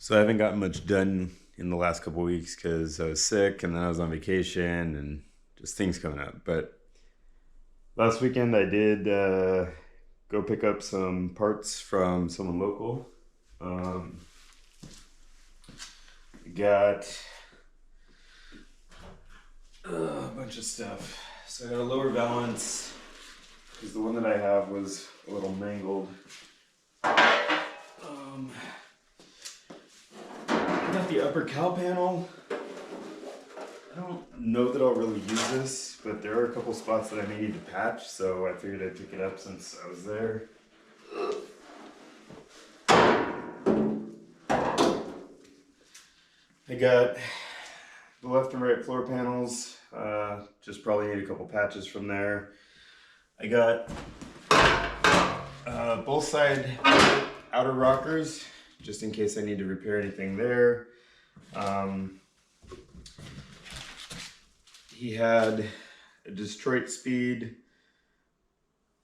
So I haven't gotten much done in the last couple weeks because I was sick and then I was on vacation and just things coming up. But last weekend I did go pick up some parts from someone local. Got a bunch of stuff. So I got a lower balance because the one that I have was a little mangled. I got the upper cow panel. I don't know that I'll really use this, but there are a couple spots that I may need to patch, so I figured I'd pick it up since I was there. I got the left and right floor panels, just probably need a couple patches from there. I got both side outer rockers, just in case I need to repair anything there. He had a Detroit Speed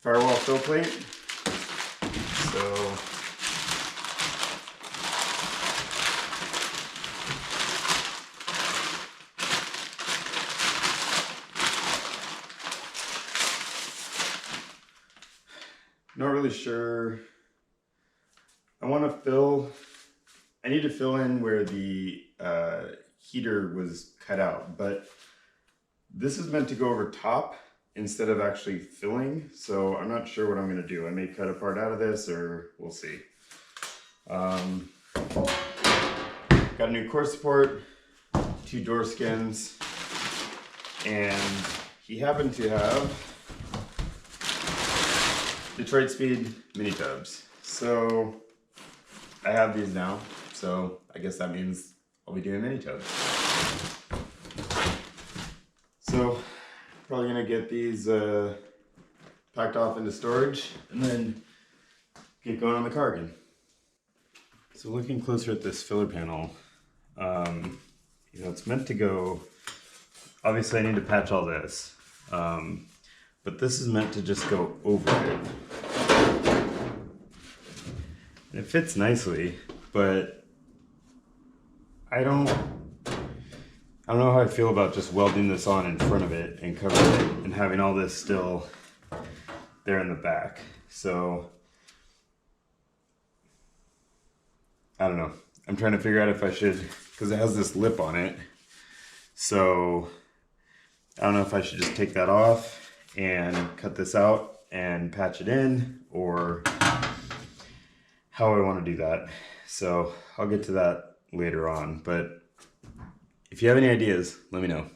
firewall fill plate. So not really sure. I need to fill in where the heater was cut out, but this is meant to go over top instead of actually filling, so I'm not sure what I'm going to do. I may cut a part out of this, or we'll see. Got a new core support, 2 door skins, and he happened to have Detroit Speed mini tubs. So I have these now, so I guess that means I'll be doing mini tubs. So probably gonna get these packed off into storage and then get going on the car again. So looking closer at this filler panel, it's meant to go, obviously I need to patch all this, but this is meant to just go over it. And it fits nicely, but I don't know how I feel about just welding this on in front of it and covering it and having all this still there in the back. So I don't know. I'm trying to figure out if I should, because it has this lip on it. So I don't know if I should just take that off and cut this out and patch it in, or how I want to do that. So I'll get to that later on, but if you have any ideas, let me know.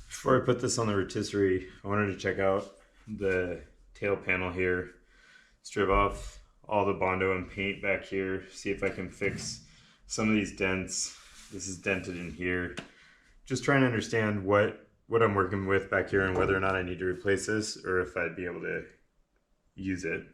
Before I put this on the rotisserie, I wanted to check out the tail panel here, strip off all the Bondo and paint back here, see if I can fix some of these dents. This is dented in here. Just trying to understand what I'm working with back here and whether or not I need to replace this or if I'd be able to use it.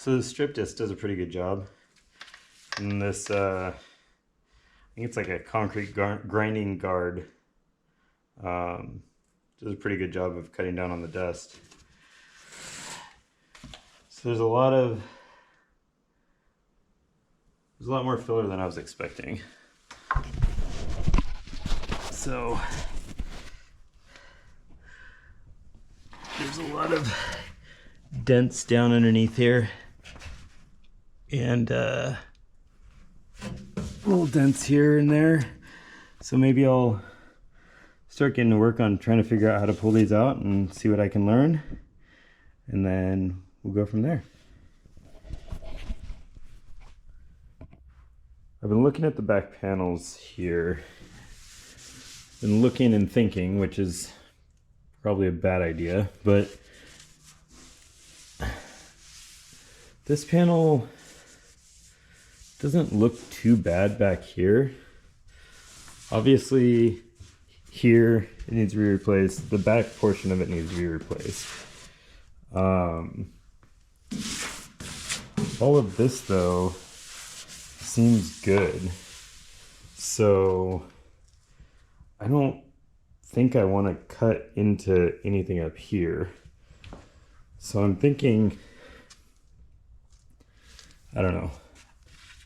So the strip disc does a pretty good job. And this, I think it's like a concrete grinding guard. Does a pretty good job of cutting down on the dust. So there's a lot more filler than I was expecting. So there's a lot of dents down underneath here, and little dents here and there. So maybe I'll start getting to work on trying to figure out how to pull these out and see what I can learn, and then we'll go from there. I've been looking at the back panels here, been looking and thinking, which is probably a bad idea, but this panel doesn't look too bad back here. Obviously here it needs to be replaced. The back portion of it needs to be replaced. All of this though seems good. So I don't think I want to cut into anything up here. So I'm thinking, I don't know.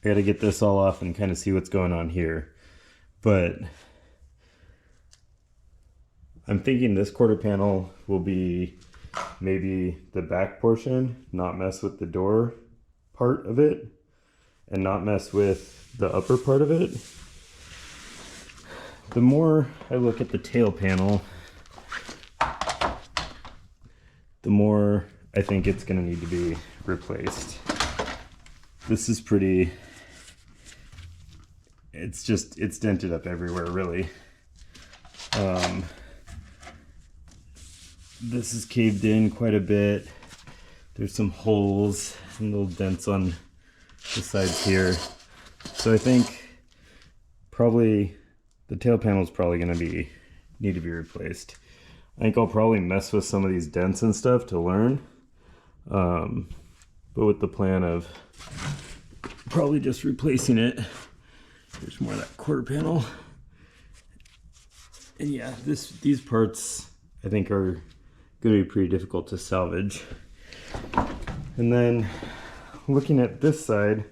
I gotta get this all off and kind of see what's going on here. But I'm thinking this quarter panel will be maybe the back portion, not mess with the door part of it, and not mess with the upper part of it. The more I look at the tail panel, the more I think it's gonna need to be replaced. This is pretty, it's dented up everywhere, really. This is caved in quite a bit. There's some holes and little dents on the sides here. So I think probably the tail panel is probably going to need to be replaced. I think I'll probably mess with some of these dents and stuff to learn. But with the plan of probably just replacing it. There's more of that quarter panel. And yeah, these parts I think are going to be pretty difficult to salvage. And then looking at this side,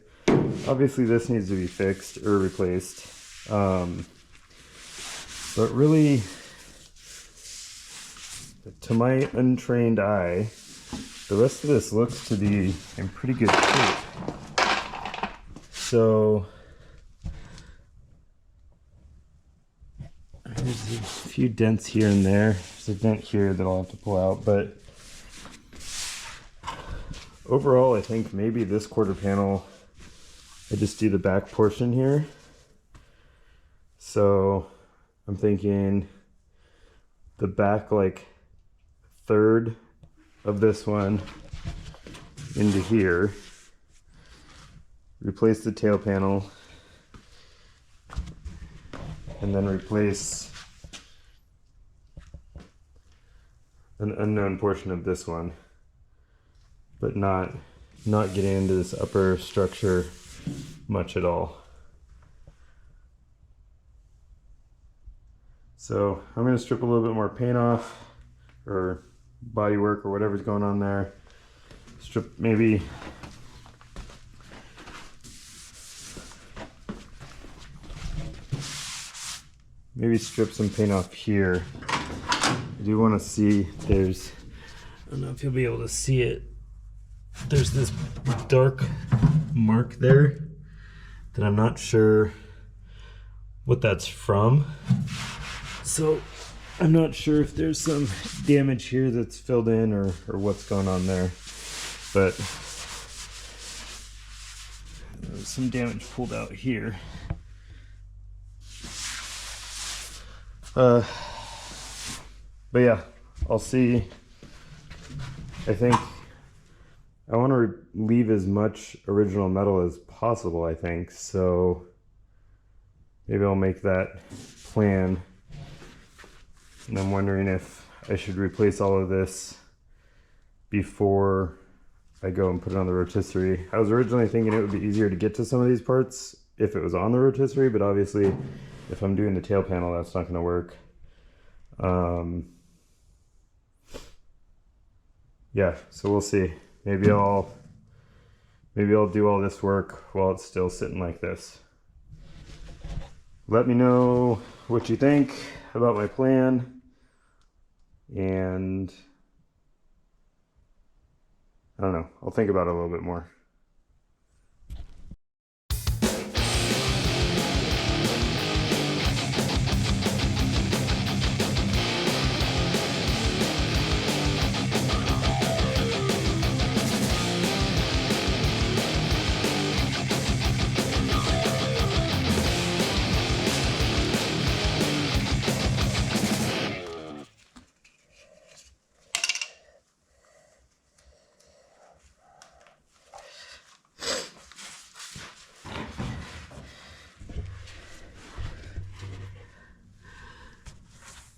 obviously this needs to be fixed or replaced. But really, to my untrained eye, the rest of this looks to be in pretty good shape. So there's a few dents here and there. There's a dent here that I'll have to pull out, but overall I think maybe this quarter panel, I just do the back portion here. So I'm thinking the back like third of this one into here, replace the tail panel, and then replace an unknown portion of this one, but not getting into this upper structure much at all. So I'm going to strip a little bit more paint off, or bodywork, or whatever's going on there. Strip maybe strip some paint off here. I do want to see, there's, I don't know if you'll be able to see it, there's this dark mark there that I'm not sure what that's from. So I'm not sure if there's some damage here that's filled in or what's going on there, but there's some damage pulled out here. But yeah, I'll see. I think I want to leave as much original metal as possible, I think, so maybe I'll make that plan. And I'm wondering if I should replace all of this before I go and put it on the rotisserie. I was originally thinking it would be easier to get to some of these parts if it was on the rotisserie, but obviously if I'm doing the tail panel, that's not going to work. Yeah, so we'll see. Maybe I'll do all this work while it's still sitting like this. Let me know what you think about my plan, and I don't know, I'll think about it a little bit more.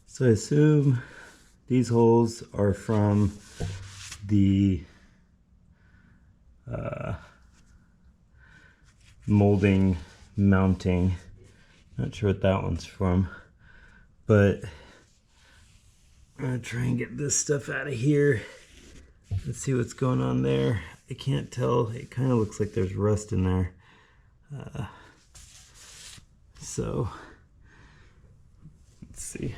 So I assume these holes are from the molding mounting. Not sure what that one's from, but I'm gonna try and get this stuff out of here. Let's see what's going on there. I can't tell. It kind of looks like there's rust in there. So let's see.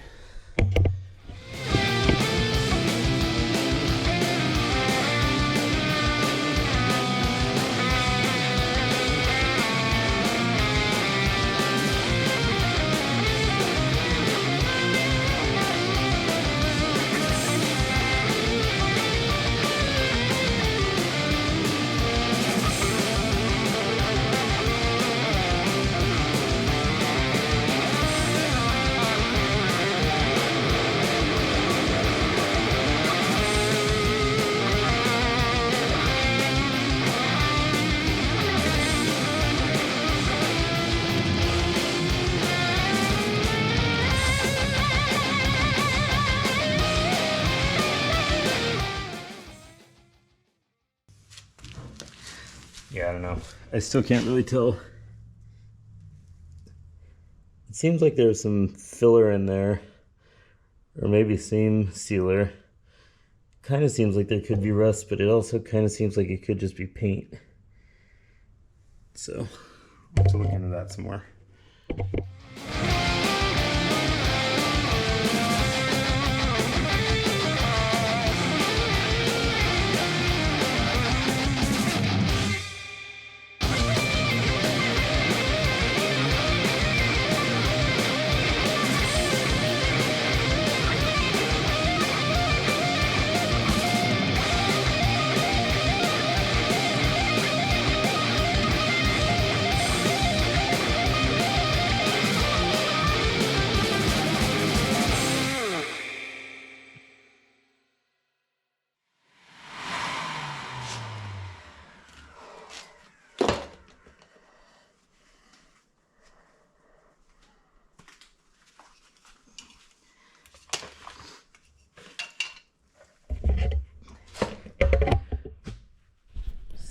Yeah, I don't know. I still can't really tell. It seems like there's some filler in there, or maybe seam sealer. Kind of seems like there could be rust, but it also kind of seems like it could just be paint. So I'll have to look into that some more.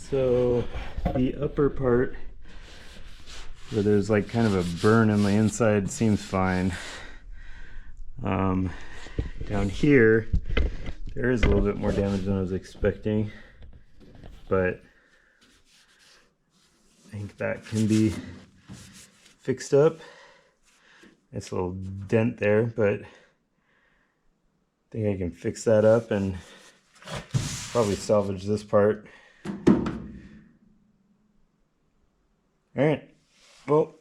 So the upper part where there's like kind of a burn on the inside seems fine. Down here there is a little bit more damage than I was expecting, but I think that can be fixed up. It's a little dent there, but I think I can fix that up and probably salvage this part. Alright, well,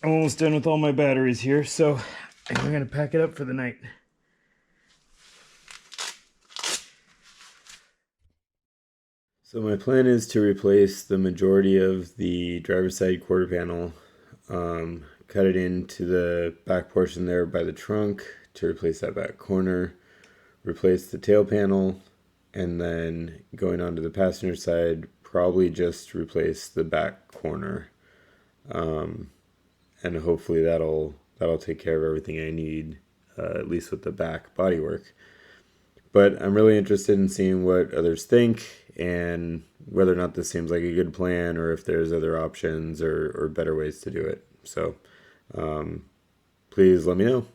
I'm almost done with all my batteries here, so I think I'm going to pack it up for the night. So my plan is to replace the majority of the driver's side quarter panel, cut it into the back portion there by the trunk to replace that back corner, replace the tail panel, and then going onto the passenger side, probably just replace the back corner, and hopefully that'll take care of everything I need, at least with the back bodywork. But I'm really interested in seeing what others think, and whether or not this seems like a good plan or if there's other options or better ways to do it. So please let me know.